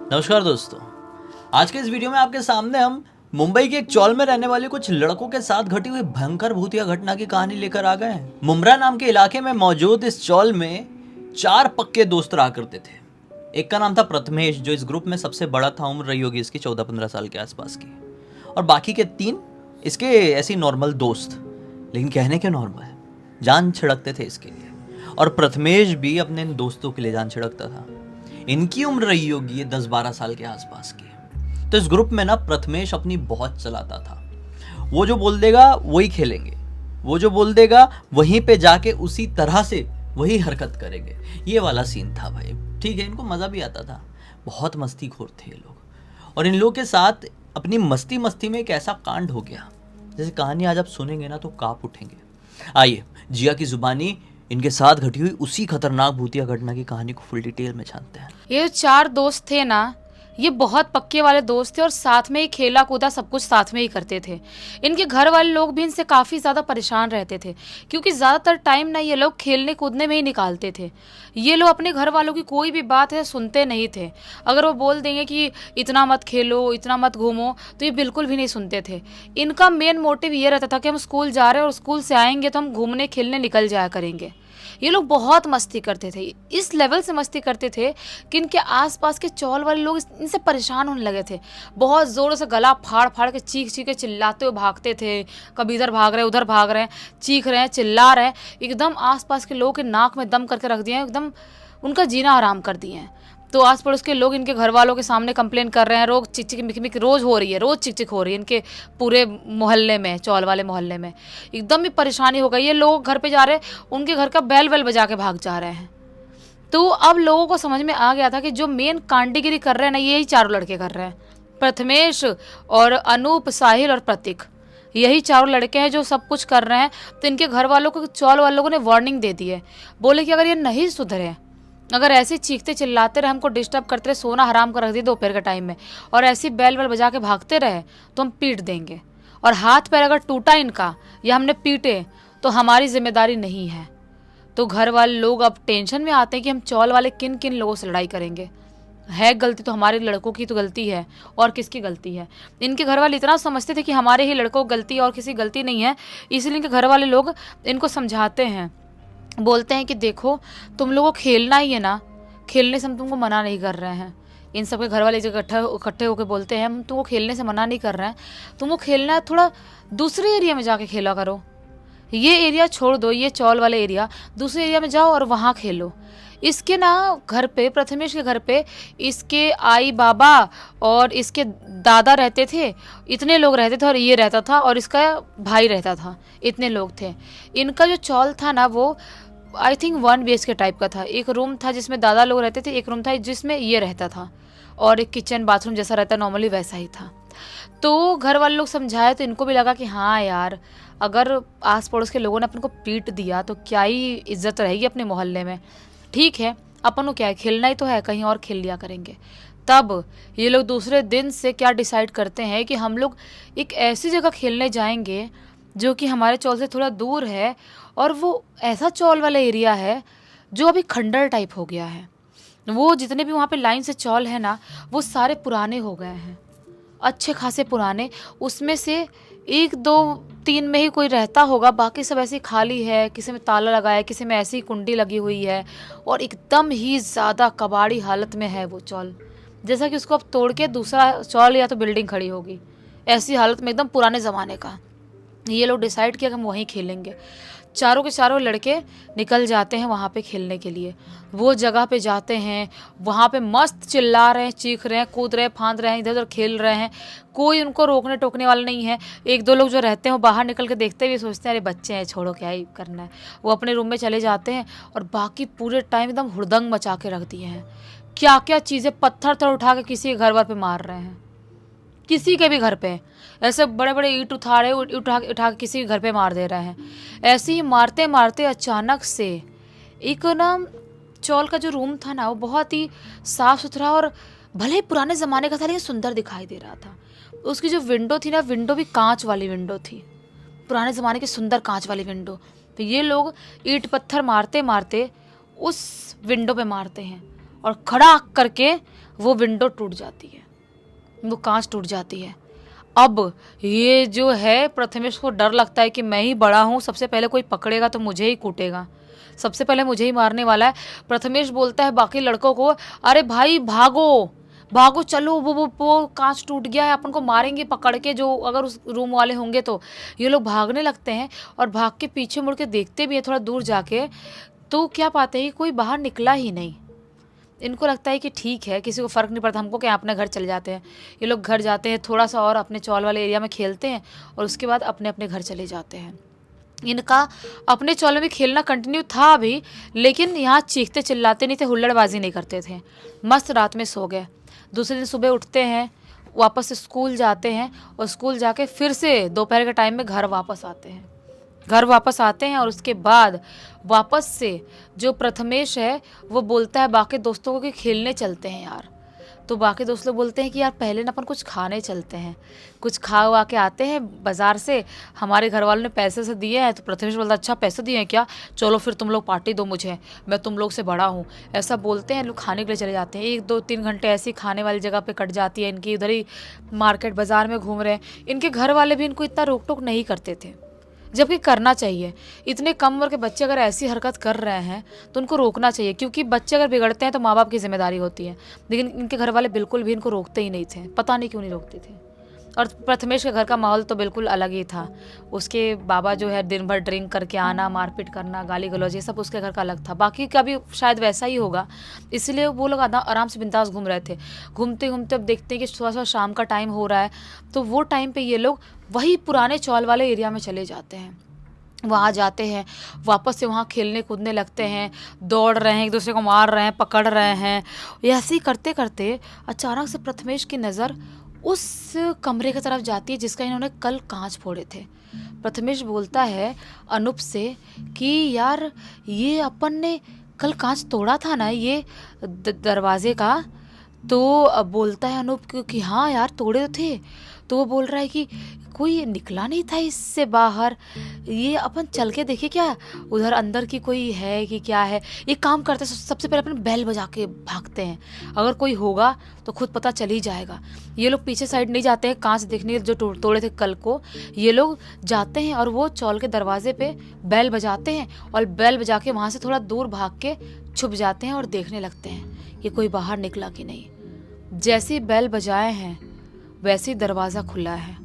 नमस्कार दोस्तों। आज के इस वीडियो में आपके सामने हम मुंबई के एक चौल में रहने वाले कुछ लड़कों के साथ घटी हुई भयंकर भूतिया घटना की कहानी लेकर आ गए हैं। मुमरा नाम के इलाके में मौजूद इस चौल में 4 पक्के दोस्त रहा करते थे। एक का नाम था प्रथमेश, जो इस ग्रुप में सबसे बड़ा था। उम्र रही होगी इसकी 14-15 साल के आसपास की। और बाकी के 3 इसके ऐसी नॉर्मल दोस्त, लेकिन कहने के नॉर्मल, जान छिड़कते थे इसके लिए। और प्रथमेश भी अपने इन दोस्तों के लिए जान छिड़कता था। इनकी उम्र रही होगी ये 10-12 साल के आसपास की। तो इस ग्रुप में ना प्रथमेश अपनी बहुत चलाता था। वो जो बोल देगा वही खेलेंगे, वो जो बोल देगा वहीं पे जाके उसी तरह से वही हरकत करेंगे। ये वाला सीन था भाई। ठीक है, इनको मज़ा भी आता था। बहुत मस्तीखोर थे ये लोग। और इन लोगों के साथ अपनी मस्ती मस्ती में एक ऐसा कांड हो गया, जैसे कहानी आज आप सुनेंगे ना तो कांप उठेंगे। आइए जिया की जुबानी इनके साथ घटी हुई उसी खतरनाक भूतिया घटना की कहानी को फुल डिटेल में जानते हैं। ये 4 दोस्त थे ना, ये बहुत पक्के वाले दोस्त थे और साथ में ही खेला कूदा सब कुछ साथ में ही करते थे। इनके घर वाले लोग भी इनसे काफ़ी ज़्यादा परेशान रहते थे, क्योंकि ज़्यादातर टाइम ना ये लोग खेलने कूदने में ही निकालते थे। ये लोग अपने घर वालों की कोई भी बात है सुनते नहीं थे। अगर वो बोल देंगे कि इतना मत खेलो, इतना मत घूमो, तो ये बिल्कुल भी नहीं सुनते थे। इनका मेन मोटिव ये रहता था कि हम स्कूल जा रहे हैं और स्कूल से आएंगे तो हम घूमने खेलने निकल जाया करेंगे। ये लोग बहुत मस्ती करते थे, इस लेवल से मस्ती करते थे कि इनके आसपास के चौल वाले लोग इनसे परेशान होने लगे थे। बहुत ज़ोरों से गला फाड़ फाड़ के चीख चीख के चिल्लाते हुए भागते थे। कभी इधर भाग रहे हैं, उधर भाग रहे हैं, चीख रहे हैं, चिल्ला रहे हैं। एकदम आसपास के लोगों के नाक में दम करके रख दिए हैं, एकदम उनका जीना हराम कर दिए हैं। तो आस पड़ोस के लोग इनके घर वालों के सामने कंप्लेन कर रहे हैं। रोज चिक चिक मिक मिक रोज़ हो रही है, रोज़ चिक चिक हो रही है इनके पूरे मोहल्ले में, चौल वाले मोहल्ले में। एकदम ही परेशानी हो गई है। लोग घर पे जा रहे हैं, उनके घर का बैल बैल बजा के भाग जा रहे हैं। तो अब लोगों को समझ में आ गया था कि जो मेन कांडीगिरी कर रहे हैं ना, यही 4 लड़के कर रहे हैं। प्रथमेश और अनूप, साहिल और प्रतीक, यही 4 लड़के हैं जो सब कुछ कर रहे हैं। तो इनके घर वालों को चौल वालों लोगों ने वार्निंग दे दी है। बोले कि अगर ये नहीं सुधरे, अगर ऐसे चीखते चिल्लाते रहे, हमको डिस्टर्ब करते रहे, सोना हराम कर रख दिए दोपहर के टाइम में, और ऐसी बैल बैल बजा के भागते रहे, तो हम पीट देंगे। और हाथ पैर अगर टूटा इनका या हमने पीटे तो हमारी जिम्मेदारी नहीं है। तो घर वाले लोग अब टेंशन में आते हैं कि हम चौल वाले किन किन लोगों से लड़ाई करेंगे। है गलती तो हमारे लड़कों की तो गलती है, और किसकी गलती है। इनके घर वाले इतना समझते थे कि हमारे ही लड़कों की गलती है और किसी गलती नहीं है। इसलिए इनके घर वाले लोग इनको समझाते हैं, बोलते हैं कि देखो, तुम लोगों को खेलना ही है ना, खेलने से हम तुमको मना नहीं कर रहे हैं। इन सबके घर वाले इकट्ठे होकर बोलते हैं, हम तुमको खेलने से मना नहीं कर रहे हैं, तुमको खेलना है थोड़ा दूसरे एरिया में जाके खेला करो। ये एरिया छोड़ दो, ये चौल वाले एरिया, दूसरे एरिया में जाओ और वहाँ खेलो। इसके ना घर पे, प्रथमेश के घर पे, इसके आई बाबा और इसके दादा रहते थे। इतने लोग रहते थे, और ये रहता था और इसका भाई रहता था। इतने लोग थे। इनका जो चौल था ना, वो आई थिंक 1 BHK टाइप का था। एक रूम था जिसमें दादा लोग रहते थे, एक रूम था जिसमें ये रहता था, और एक किचन बाथरूम जैसा रहता नॉर्मली वैसा ही था। तो घर वाले लोग समझाए तो इनको भी लगा कि हाँ यार, अगर आस पड़ोस के लोगों ने अपन को पीट दिया तो क्या ही इज्जत रहेगी अपने मोहल्ले में। ठीक है, अपन को क्या है, खेलना ही तो है, कहीं और खेल लिया करेंगे। तब ये लोग दूसरे दिन से क्या डिसाइड करते हैं कि हम लोग एक ऐसी जगह खेलने जाएंगे जो कि हमारे चौल से थोड़ा दूर है, और वो ऐसा चौल वाला एरिया है जो अभी खंडर टाइप हो गया है। वो जितने भी वहाँ पे लाइन से चौल है ना, वो सारे पुराने हो गए हैं, अच्छे खासे पुराने। उसमें से 1-2-3 में ही कोई रहता होगा, बाकी सब ऐसे खाली है। किसी में ताला लगा है, किसी में ऐसी कुंडी लगी हुई है, और एकदम ही ज़्यादा कबाड़ी हालत में है वो चौल। जैसा कि उसको अब तोड़ के दूसरा चौल या तो बिल्डिंग खड़ी होगी, ऐसी हालत में, एकदम पुराने ज़माने का। ये लोग डिसाइड किया कि हम वहीं खेलेंगे। चारों के चारों लड़के निकल जाते हैं वहाँ पे खेलने के लिए। वो जगह पे जाते हैं, वहाँ पे मस्त चिल्ला रहे हैं, चीख रहे हैं, कूद रहे हैं, फांद रहे हैं, इधर उधर खेल रहे हैं। कोई उनको रोकने टोकने वाला नहीं है। 1-2 लोग जो रहते हैं वो बाहर निकल के देखते हुए सोचते हैं अरे बच्चे हैं, छोड़ो क्या ही करना है। वो अपने रूम में चले जाते हैं, और बाकी पूरे टाइम एकदम हुड़दंग मचा के रख दिए हैं। क्या क्या चीज़ें, पत्थर थर उठा के किसी के घर वर पे मार रहे हैं, किसी के भी घर पे ऐसे बड़े बड़े ईंट उठाड़े उठा उठा के किसी के घर पे मार दे रहे हैं। ऐसे ही मारते मारते अचानक से एक ना, चौल का जो रूम था ना, वो बहुत ही साफ़ सुथरा और भले ही पुराने ज़माने का था लेकिन सुंदर दिखाई दे रहा था। उसकी जो विंडो थी ना, विंडो भी कांच वाली विंडो थी, पुराने ज़माने की सुंदर कांच वाली विंडो। तो ये लोग ईंट पत्थर मारते मारते उस विंडो पे मारते हैं, और खड़ाक करके वो विंडो टूट जाती है, वो कांच टूट जाती है। अब ये जो है प्रथमेश को डर लगता है कि मैं ही बड़ा हूँ, सबसे पहले कोई पकड़ेगा तो मुझे ही कूटेगा, सबसे पहले मुझे ही मारने वाला है। प्रथमेश बोलता है बाकी लड़कों को, अरे भाई भागो भागो, चलो वो कांच टूट गया है, अपन को मारेंगे पकड़ के, जो अगर उस रूम वाले होंगे तो। ये लोग भागने लगते हैं और भाग के पीछे मुड़ के देखते भी हैं थोड़ा दूर जाके, तो क्या पाते हैं कि कोई बाहर निकला ही नहीं। इनको लगता है कि ठीक है, किसी को फ़र्क नहीं पड़ता, हमको क्या, अपने घर चले जाते हैं। ये लोग घर जाते हैं, थोड़ा सा और अपने चौल वाले एरिया में खेलते हैं और उसके बाद अपने अपने घर चले जाते हैं। इनका अपने चौल में खेलना कंटिन्यू था अभी, लेकिन यहाँ चीखते चिल्लाते नहीं थे, हुल्लड़बाजी नहीं करते थे, मस्त रात में सो गए। दूसरे दिन सुबह उठते हैं, वापस से स्कूल जाते हैं और स्कूल जाके फिर से दोपहर के टाइम में घर वापस आते हैं। और उसके बाद वापस से जो प्रथमेश है वो बोलता है बाकी दोस्तों को कि खेलने चलते हैं यार। तो बाकी दोस्त लोग बोलते हैं कि यार पहले ना अपन कुछ खाने चलते हैं, कुछ खा वा के आते हैं बाज़ार से, हमारे घर वालों ने पैसे से दिए हैं। तो प्रथमेश बोलता है अच्छा पैसे दिए हैं क्या, चलो फिर तुम लोग पार्टी दो मुझे, मैं तुम लोग से बड़ा हूँ। ऐसा बोलते हैं, लोग खाने के लिए चले जाते हैं। 1-2-3 घंटे ऐसी खाने वाली जगह पे कट जाती है इनकी, उधर ही मार्केट बाज़ार में घूम रहे हैं। इनके घर वाले भी इनको इतना रोक टोक नहीं करते थे, जबकि करना चाहिए। इतने कम उम्र के बच्चे अगर ऐसी हरकत कर रहे हैं तो उनको रोकना चाहिए, क्योंकि बच्चे अगर बिगड़ते हैं तो माँ बाप की जिम्मेदारी होती है। लेकिन इनके घर वाले बिल्कुल भी इनको रोकते ही नहीं थे, पता नहीं क्यों नहीं रोकते थे। और प्रथमेश के घर का माहौल तो बिल्कुल अलग ही था। उसके बाबा जो है दिन भर ड्रिंक करके आना, मारपीट करना, गाली गलौज, ये सब उसके घर का अलग था। बाकी का भी शायद वैसा ही होगा, इसलिए वो लोग आराम से बिंदास घूम रहे थे। घूमते घूमते अब देखते हैं कि थोड़ा सा शाम का टाइम हो रहा है, तो वो टाइम पे ये लोग वही पुराने चौल वाले एरिया में चले जाते हैं। वहाँ जाते हैं, वापस से वहाँ खेलने कूदने लगते हैं, दौड़ रहे हैं, एक दूसरे को मार रहे हैं, पकड़ रहे हैं। ऐसे ही करते करते अचानक से प्रथमेश की नज़र उस कमरे की तरफ जाती है जिसका इन्होंने कल कांच फोड़े थे। प्रथमेश बोलता है अनूप से कि यार ये अपन ने कल कांच तोड़ा था ना, ये दरवाजे का। तो बोलता है अनूप कि हाँ यार तोड़े तो थे। तो वो बोल रहा है कि कोई निकला नहीं था इससे बाहर, ये अपन चल के देखे क्या उधर अंदर की कोई है कि क्या है। ये काम करते सबसे पहले अपन बेल बजा के भागते हैं, अगर कोई होगा तो खुद पता चल ही जाएगा। ये लोग पीछे साइड नहीं जाते हैं कांच देखने, जो तोड़े थे कल को। ये लोग जाते हैं और वो चौल के दरवाजे पे बेल बजाते हैं और बेल बजा के वहाँ से थोड़ा दूर भाग के छुप जाते हैं और देखने लगते हैं कि कोई बाहर निकला कि नहीं। जैसे ही बेल बजाए हैं वैसे ही दरवाज़ा खुला है,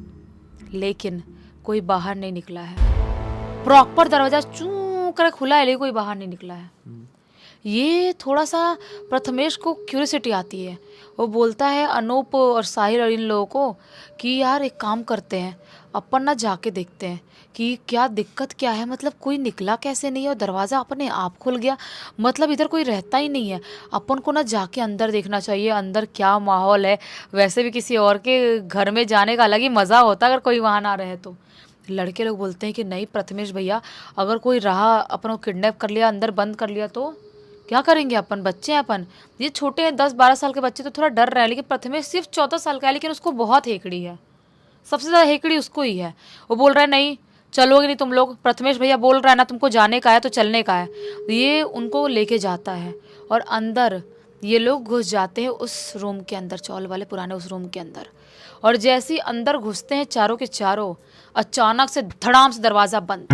लेकिन कोई बाहर नहीं निकला है। प्रॉपर दरवाजा चूं कर खुला है, लेकिन कोई बाहर नहीं निकला है। ये थोड़ा सा प्रथमेश को क्यूरियोसिटी आती है। वो बोलता है अनूप और साहिल और इन लोगों को कि यार एक काम करते हैं, अपन ना जाके देखते हैं कि क्या दिक्कत क्या है, मतलब कोई निकला कैसे नहीं है और दरवाज़ा अपने आप खुल गया, मतलब इधर कोई रहता ही नहीं है। अपन को ना जाके अंदर देखना चाहिए, अंदर क्या माहौल है। वैसे भी किसी और के घर में जाने का अलग ही मज़ा होता अगर कोई वहाँ ना रहे तो। लड़के लोग बोलते हैं कि नहीं प्रथमेश भैया, अगर कोई रहा अपन को किडनैप कर लिया, अंदर बंद कर लिया तो क्या करेंगे अपन, बच्चे हैं अपन। ये छोटे हैं 10-12 साल के बच्चे तो थोड़ा डर रहे हैं, लेकिन प्रथमेश सिर्फ 14 साल का है, लेकिन उसको बहुत हेकड़ी है, सबसे ज़्यादा हेकड़ी उसको ही है। वो बोल रहा है नहीं चलोगे नहीं तुम लोग, प्रथमेश भैया बोल रहा है ना तुमको जाने का है तो चलने का है। ये उनको लेके जाता है और अंदर ये लोग घुस जाते हैं उस रूम के अंदर, चौल वाले पुराने उस रूम के अंदर। और जैसे ही अंदर घुसते हैं चारों के चारों, अचानक से धड़ाम से दरवाज़ा बंद।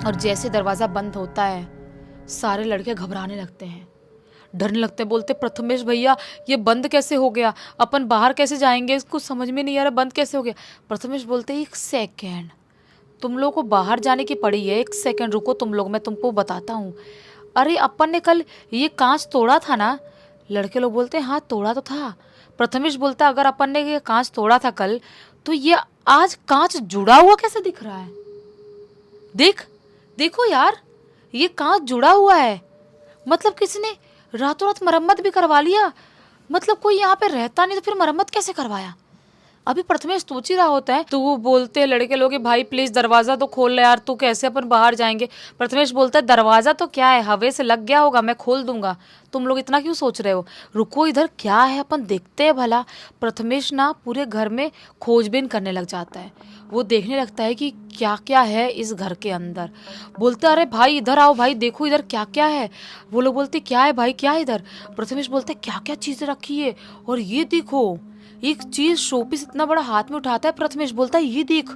और जैसे दरवाज़ा बंद होता है सारे लड़के घबराने लगते हैं, डरने लगते हैं, बोलते प्रथमेश भैया ये बंद कैसे हो गया, अपन बाहर कैसे जाएंगे, इसको समझ में नहीं आ रहा बंद कैसे हो गया। प्रथमेश बोलते एक सेकेंड, तुम लोग को बाहर जाने की पड़ी है, 1 सेकेंड रुको तुम लोग, मैं तुमको बताता हूँ। अरे अपन ने कल ये कांच तोड़ा था ना। लड़के लोग बोलते हैं हाँ तोड़ा तो था। प्रथमेश बोलता अगर अपन ने ये कांच तोड़ा था कल, तो ये आज कांच जुड़ा हुआ कैसे दिख रहा है। देखो यार ये कांच जुड़ा हुआ है, मतलब किसी ने रातों रात मरम्मत भी करवा लिया, मतलब कोई यहाँ पे रहता नहीं तो फिर मरम्मत कैसे करवाया। अभी प्रथमेश सोच ही रहा होता है तो वो बोलते हैं लड़के लोग कि भाई प्लीज दरवाजा तो खोल ले यार, तू कैसे अपन बाहर जाएंगे। प्रथमेश बोलता है दरवाजा तो क्या है, हवा से लग गया होगा, मैं खोल दूंगा, तुम लोग इतना क्यों सोच रहे हो, रुको इधर क्या है अपन देखते हैं भला। प्रथमेश ना पूरे घर में खोजबीन करने लग जाता है। वो देखने लगता है कि क्या क्या है इस घर के अंदर। बोलते अरे भाई इधर आओ भाई, देखो इधर क्या क्या है। वो लोग बोलते क्या है भाई, क्या है इधर। प्रथमेश बोलते क्या क्या चीजें रखी है, और ये देखो एक चीज शोपीस इतना बड़ा हाथ में उठाता है। प्रथमेश बोलता है ये देख,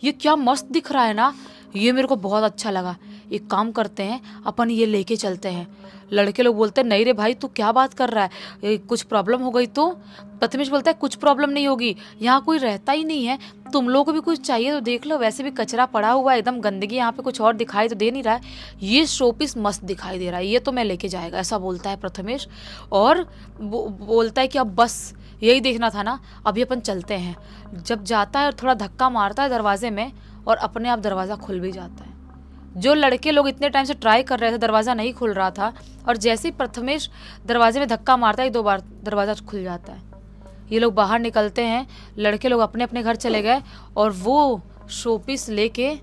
ये क्या मस्त दिख रहा है ना, ये मेरे को बहुत अच्छा लगा, एक काम करते हैं अपन ये लेके चलते हैं। लड़के लोग बोलते हैं नहीं रे भाई तू क्या बात कर रहा है, कुछ प्रॉब्लम हो गई तो। प्रथमेश बोलता है कुछ प्रॉब्लम नहीं होगी, यहाँ कोई रहता ही नहीं है, तुम लोगों को भी कुछ चाहिए तो देख लो, वैसे भी कचरा पड़ा हुआ है एकदम गंदगी, यहाँ पे कुछ और दिखाई तो दे नहीं रहा है, ये शोपीस मस्त दिखाई दे रहा है, ये तो मैं लेके जाएगा, ऐसा बोलता है प्रथमेश। और बोलता है कि अब बस यही देखना था ना, अभी अपन चलते हैं। जब जाता है और थोड़ा धक्का मारता है दरवाजे में और अपने आप दरवाज़ा खुल भी जाता है। जो लड़के लोग इतने टाइम से ट्राई कर रहे थे, दरवाज़ा नहीं खुल रहा था, और जैसे ही प्रथमेश दरवाजे में धक्का मारता है 2 बार दरवाज़ा खुल जाता है। ये लोग बाहर निकलते हैं, लड़के लोग अपने अपने घर चले गए, और वो शोपीस लेके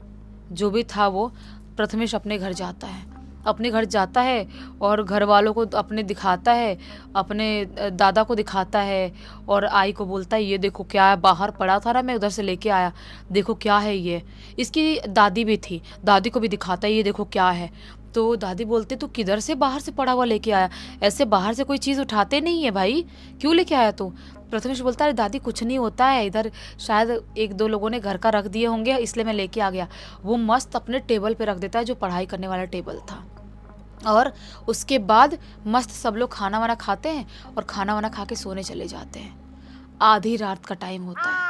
जो भी था वो प्रथमेश अपने घर जाता है। अपने घर जाता है और घर वालों को अपने दिखाता है, अपने दादा को दिखाता है, और आई को बोलता है ये देखो क्या है, बाहर पड़ा था ना मैं उधर से लेके आया, देखो क्या है ये। इसकी दादी भी थी, दादी को भी दिखाता है ये देखो क्या है। तो दादी बोलते तू किधर से बाहर से पड़ा हुआ लेके आया, ऐसे बाहर से कोई चीज़ उठाते नहीं है भाई, क्यों लेके आया तू। प्रथमेश बोलता है दादी कुछ नहीं होता है, इधर शायद 1-2 लोगों ने घर का रख दिए होंगे इसलिए मैं लेके आ गया। वो मस्त अपने टेबल पे रख देता है जो पढ़ाई करने वाला टेबल था, और उसके बाद मस्त सब लोग खाना वाना खाते हैं और खाना वाना खा के सोने चले जाते हैं। आधी रात का टाइम होता है।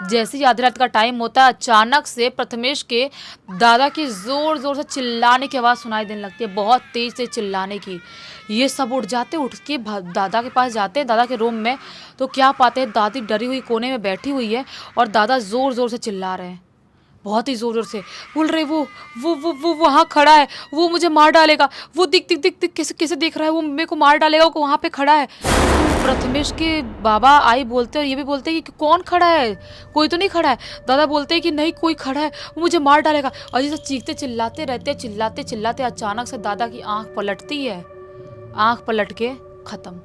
जैसे ही आधी रात का टाइम होता है अचानक से प्रथमेश के दादा की जोर जोर से चिल्लाने की आवाज़ सुनाई देने लगती है, बहुत तेज से चिल्लाने की। ये सब उठ जाते, उठ के दादा के पास जाते हैं, दादा के रूम में, तो क्या पाते हैं दादी डरी हुई कोने में बैठी हुई है और दादा जोर जोर से चिल्ला रहे हैं, बहुत ही जोर जोर से बोल रहे वो वहाँ खड़ा है, वो मुझे मार डालेगा, वो दिख दिख दिख दिख कैसे कैसे देख रहा है, वो मेरे को मार डालेगा, वो वहाँ पे खड़ा है। प्रथमेश के बाबा आई बोलते हैं और ये भी बोलते हैं कि कौन खड़ा है, कोई तो नहीं खड़ा है। दादा बोलते हैं कि नहीं कोई खड़ा है, वो मुझे मार डालेगा, और ये सब चीखते चिल्लाते रहते, चिल्लाते चिल्लाते अचानक से दादा की आंख पलटती है, आंख पलट के खत्म।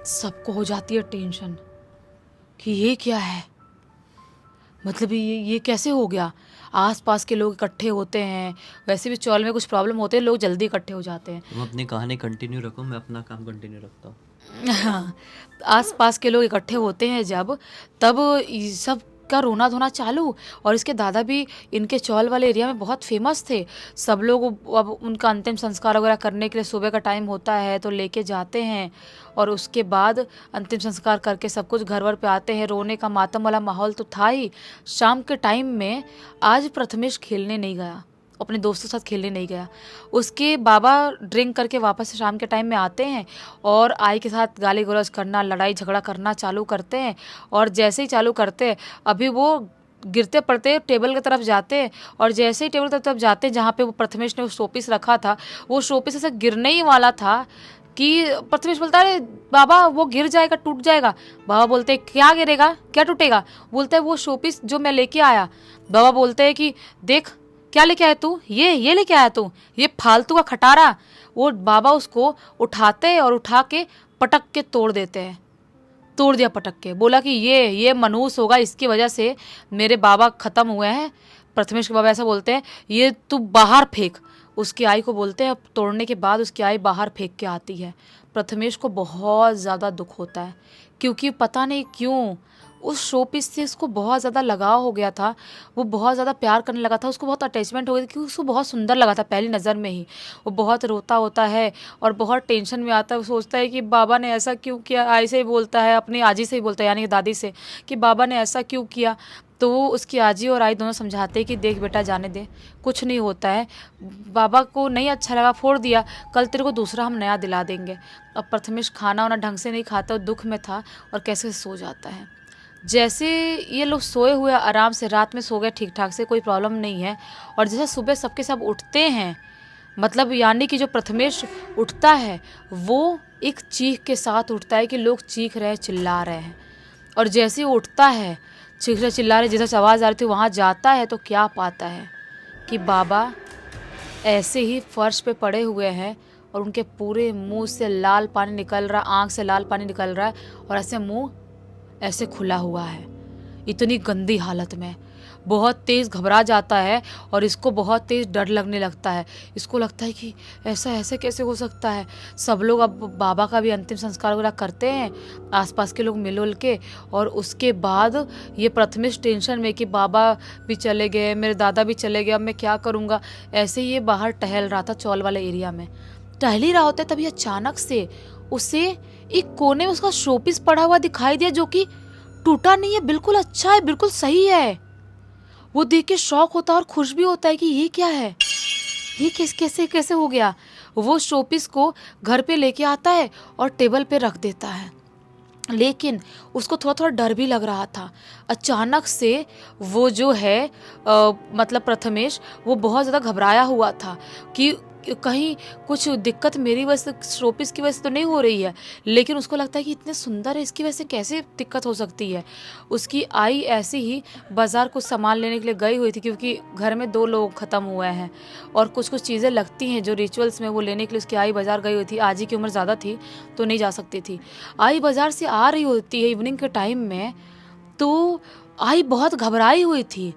सबको हो जाती है टेंशन कि ये क्या है, मतलब ये कैसे हो गया। आसपास के लोग इकट्ठे होते हैं, वैसे भी चौल में कुछ प्रॉब्लम होते हैं लोग जल्दी इकट्ठे हो जाते हैं। तुम अपनी कहानी कंटिन्यू रखो, मैं अपना काम कंटिन्यू रखता हूँ। हाँ, आसपास के लोग इकट्ठे होते हैं जब, तब ये सब का रोना धोना चालू। और इसके दादा भी इनके चौल वाले एरिया में बहुत फेमस थे। सब लोग अब उनका अंतिम संस्कार वगैरह करने के लिए सुबह का टाइम होता है तो लेके जाते हैं, और उसके बाद अंतिम संस्कार करके सब कुछ घर वर पे आते हैं। रोने का मातम वाला माहौल तो था ही। शाम के टाइम में आज प्रथमेश खेलने नहीं गया, अपने दोस्तों के साथ खेलने नहीं गया। उसके बाबा ड्रिंक करके वापस शाम के टाइम में आते हैं और आई के साथ गाली गलौज करना, लड़ाई झगड़ा करना चालू करते हैं। और जैसे ही चालू करते हैं, अभी वो गिरते पड़ते टेबल की तरफ जाते हैं, और जैसे ही टेबल की तरफ जाते हैं जहाँ पे वो प्रथमेश ने वो शोपीस रखा था, वो शोपीस ऐसे गिरने ही वाला था कि प्रथमेश बोलता है बाबा वो गिर जाएगा, टूट जाएगा। बाबा बोलते हैं क्या गिरेगा, क्या टूटेगा। बोलता है वो शोपीस जो मैं लेके आया। बाबा बोलते हैं कि देख क्या लेके आया तू, ये लेके आया तू, ये फालतू का खटारा। वो बाबा उसको उठाते हैं और उठा के पटक के तोड़ देते हैं। तोड़ दिया पटक के, बोला कि ये मनूस होगा, इसकी वजह से मेरे बाबा ख़त्म हुए हैं। प्रथमेश के बाबा ऐसा बोलते हैं, ये तू बाहर फेंक। उसकी आई को बोलते हैं, तोड़ने के बाद उसकी आई बाहर फेंक के आती है। प्रथमेश को बहुत ज़्यादा दुख होता है, क्योंकि पता नहीं क्यों उस शोपीस से उसको बहुत ज़्यादा लगाव हो गया था। वो बहुत ज़्यादा प्यार करने लगा था, उसको बहुत अटैचमेंट हो गई थी, क्योंकि उसको बहुत सुंदर लगा था पहली नज़र में ही। वो बहुत रोता होता है और बहुत टेंशन में आता है। वो सोचता है कि बाबा ने ऐसा क्यों किया। आई से ही बोलता है, अपनी आजी से ही बोलता है, यानी कि दादी से, कि बाबा ने ऐसा क्यों किया। तो उसकी आजी और आई दोनों समझाते हैं कि देख बेटा जाने दे, कुछ नहीं होता है, बाबा को नहीं अच्छा लगा फोड़ दिया, कल तेरे को दूसरा हम नया दिला देंगे। अब प्रथमेश खाना वाना ढंग से नहीं खाता, दुख में था और कैसे सो जाता है। जैसे ये लोग सोए हुए आराम से रात में सो गए ठीक ठाक से, कोई प्रॉब्लम नहीं है। और जैसे सुबह सबके सब उठते हैं, मतलब यानी कि जो प्रथमेश उठता है वो एक चीख के साथ उठता है कि लोग चीख रहे हैं, चिल्ला रहे हैं। और जैसे ही उठता है, चीख चिल्ला रहे जैसे आवाज़ आ रही थी, वहाँ जाता है तो क्या पाता है कि बाबा ऐसे ही फर्श पे पड़े हुए हैं और उनके पूरे मुंह से लाल पानी निकल रहा, आँख से लाल पानी निकल रहा है और ऐसे मुंह ऐसे खुला हुआ है, इतनी गंदी हालत में। बहुत तेज़ घबरा जाता है और इसको बहुत तेज़ डर लगने लगता है। इसको लगता है कि ऐसा ऐसे कैसे हो सकता है। सब लोग अब बाबा का भी अंतिम संस्कार वगैरह करते हैं, आसपास के लोग मिल उल के, और उसके बाद ये प्रथमेश टेंशन में कि बाबा भी चले गए, मेरे दादा भी चले गए, अब मैं क्या करूँगा। ऐसे ही ये बाहर टहल रहा था चौल वाले एरिया में। टहल ही रहा होता है तभी अचानक से उसे एक कोने में उसका शोपीस पड़ा हुआ दिखाई दिया, जो कि टूटा नहीं है, बिल्कुल अच्छा है, बिल्कुल सही है। वो देख के शौक होता है और खुश भी होता है कि ये क्या है, ये कैसे कैसे हो गया। वो शोपीस को घर पे लेके आता है और टेबल पे रख देता है, लेकिन उसको थोड़ा थोड़ा डर भी लग रहा था। अचानक से वो जो है मतलब प्रथमेश, वो बहुत ज़्यादा घबराया हुआ था कि कहीं कुछ दिक्कत मेरी वजह से, शोपीस की वजह से तो नहीं हो रही है, लेकिन उसको लगता है कि इतने सुंदर है, इसकी वजह से कैसे दिक्कत हो सकती है। उसकी आई ऐसे ही बाज़ार कुछ सामान लेने के लिए गई हुई थी, क्योंकि घर में 2 लोग ख़त्म हुए हैं और कुछ कुछ चीज़ें लगती हैं जो रिचुअल्स में, वो लेने के लिए उसकी आई बाज़ार गई हुई थी। आजी की उम्र ज़्यादा थी तो नहीं जा सकती थी। आई बाज़ार से आ रही होती है इवनिंग के टाइम में, तो आई बहुत घबराई हुई थी।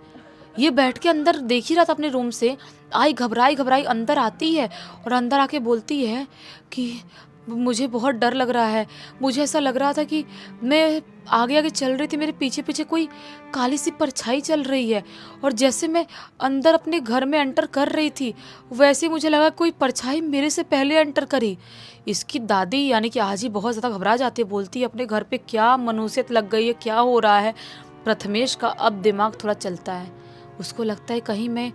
ये बैठ के अंदर देख ही रहा था अपने रूम से। आई घबराई घबराई अंदर आती है और अंदर आके बोलती है कि मुझे बहुत डर लग रहा है। मुझे ऐसा लग रहा था कि मैं आगे आगे चल रही थी, मेरे पीछे पीछे कोई काली सी परछाई चल रही है, और जैसे मैं अंदर अपने घर में एंटर कर रही थी, वैसे मुझे लगा कोई परछाई मेरे से पहले एंटर करी। इसकी दादी यानी कि आजी बहुत ज़्यादा घबरा जाती है, बोलती है अपने घर पे क्या मनुष्यत लग गई है, क्या हो रहा है। प्रथमेश का अब दिमाग थोड़ा चलता है। उसको लगता है कहीं मैं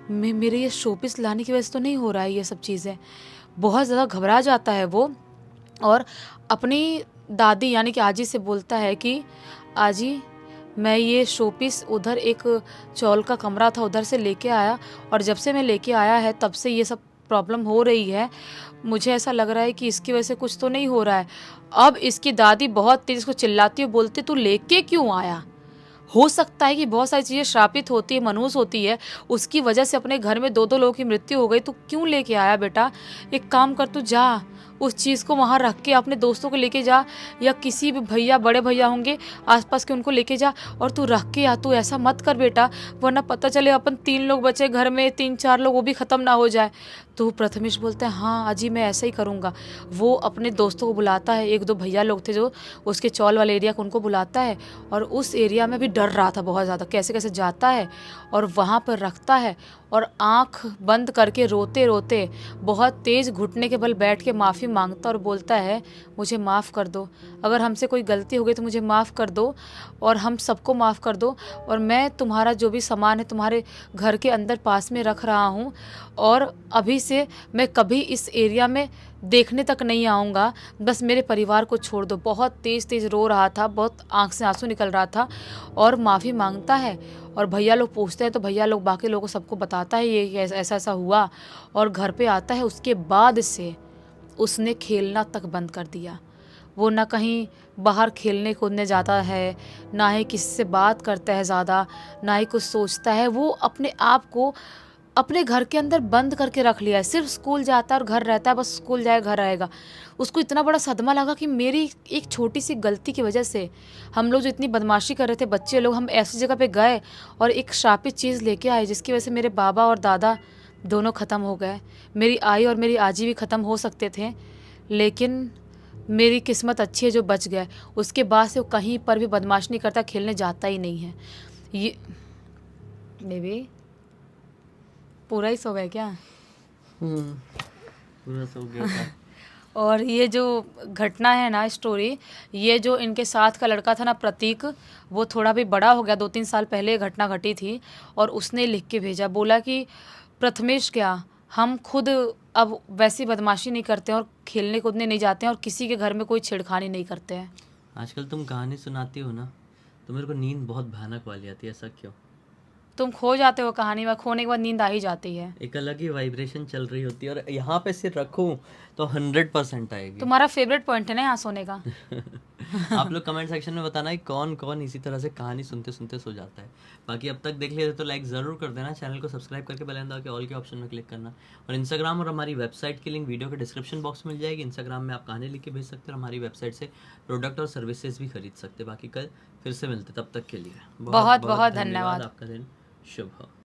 मेरे ये शोपीस लाने की वजह से तो नहीं हो रहा है ये सब चीज़ें। बहुत ज़्यादा घबरा जाता है वो और अपनी दादी यानी कि आजी से बोलता है कि आजी, मैं ये शोपीस उधर एक चौल का कमरा था उधर से लेके आया, और जब से मैं लेके आया है तब से ये सब प्रॉब्लम हो रही है। मुझे ऐसा लग रहा है कि इसकी वजह से कुछ तो नहीं हो रहा है। अब इसकी दादी बहुत तेज़ इसको चिल्लाती है, बोलती तू लेके क्यों आया। हो सकता है कि बहुत सारी चीज़ें श्रापित होती है, मनहूस होती है, उसकी वजह से अपने घर में 2-2 लोगों की मृत्यु हो गई। तू क्यों लेके आया बेटा? एक काम कर, तू जा उस चीज़ को वहाँ रख के अपने दोस्तों को लेके जा, या किसी भी भैया, बड़े भैया होंगे आसपास के, उनको लेके जा और तू रख के आ। तू ऐसा मत कर बेटा, वरना पता चले अपन 3 लोग बचे घर में, 3-4 लोग, वो भी ख़त्म ना हो जाए। तो प्रथमेश बोलते हैं हाँ अजी, मैं ऐसा ही करूँगा। वो अपने दोस्तों को बुलाता है, 1-2 भैया लोग थे जो उसके चौल वाले एरिया को, उनको बुलाता है, और उस एरिया में भी डर रहा था बहुत ज़्यादा, कैसे कैसे जाता है और वहाँ पर रखता है, और आँख बंद करके रोते रोते बहुत तेज़ घुटने के बल बैठ के माफ़ी मांगता और बोलता है मुझे माफ़ कर दो, अगर हमसे कोई गलती हो गई तो मुझे माफ़ कर दो, और हम सबको माफ़ कर दो, और मैं तुम्हारा जो भी सामान है तुम्हारे घर के अंदर पास में रख रहा हूँ, और अभी से मैं कभी इस एरिया में देखने तक नहीं आऊँगा, बस मेरे परिवार को छोड़ दो। बहुत तेज़ तेज़ रो रहा था, बहुत आँख से आंसू निकल रहा था, और माफ़ी मांगता है। और भैया लोग पूछते हैं तो भैया लोग बाकी लोगों को सबको बताता है ये ऐसा ऐसा हुआ, और घर पे आता है। उसके बाद से उसने खेलना तक बंद कर दिया। वो ना कहीं बाहर खेलने कूदने जाता है, ना ही किसी से बात करता है ज़्यादा, ना ही कुछ सोचता है। वो अपने आप को अपने घर के अंदर बंद करके रख लिया है, सिर्फ स्कूल जाता है और घर रहता है, बस स्कूल जाएगा घर आएगा। उसको इतना बड़ा सदमा लगा कि मेरी एक छोटी सी गलती की वजह से हम लोग जो इतनी बदमाशी कर रहे थे बच्चे लोग, हम ऐसी जगह पे गए और एक श्रापित चीज़ लेके आए जिसकी वजह से मेरे बाबा और दादा दोनों ख़त्म हो गए। मेरी आई और मेरी आजी भी ख़त्म हो सकते थे, लेकिन मेरी किस्मत अच्छी है जो बच गए। उसके बाद से वो कहीं पर भी बदमाश नहीं करता, खेलने जाता ही नहीं है। ये बेबी पूरा ही सो गए क्या? पूरा सो गया था। और ये जो घटना है ना, स्टोरी, ये जो इनके साथ का लड़का था ना प्रतीक, वो थोड़ा भी बड़ा हो गया, 2-3 साल पहले ये घटना घटी थी, और उसने लिख के भेजा, बोला कि प्रथमेश क्या, हम खुद अब वैसी बदमाशी नहीं करते हैं और खेलने कूदने नहीं जाते हैं और किसी के घर में कोई छेड़खानी नहीं करते हैं। आजकल तुम कहानी सुनाती हो ना, तो मेरे को नींद बहुत भयानक वाली आती है, ऐसा क्यों? तुम खो जाते हो कहानी में, खोने के बाद नींद आ ही जाती है। एक अलग ही वाइब्रेशन चल रही होती है और यहाँ पे सिर रखूं तो 100% आएगी। तुम्हारा फेवरेट पॉइंट है ना यहाँ सोने का। आप लोग कमेंट सेक्शन में बताना कि कौन कौन इसी तरह से कहानी सुनते सुनते सो जाता है। बाकी अब तक देख लिया तो लाइक ज़रूर कर देना, चैनल को सब्सक्राइब करके बेल आइकन दबा के ऑल के ऑप्शन में क्लिक करना। और इंस्टाग्राम और हमारी वेबसाइट की लिंक वीडियो के डिस्क्रिप्शन बॉक्स में मिल जाएगी। इंस्टाग्राम में आप कहानी लिख के भेज सकते हो, हमारी वेबसाइट से प्रोडक्ट और सर्विसेज भी खरीद सकते हैं। बाकी कल फिर से मिलते, तब तक के लिए बहुत बहुत धन्यवाद। आपका दिन शुभ हो।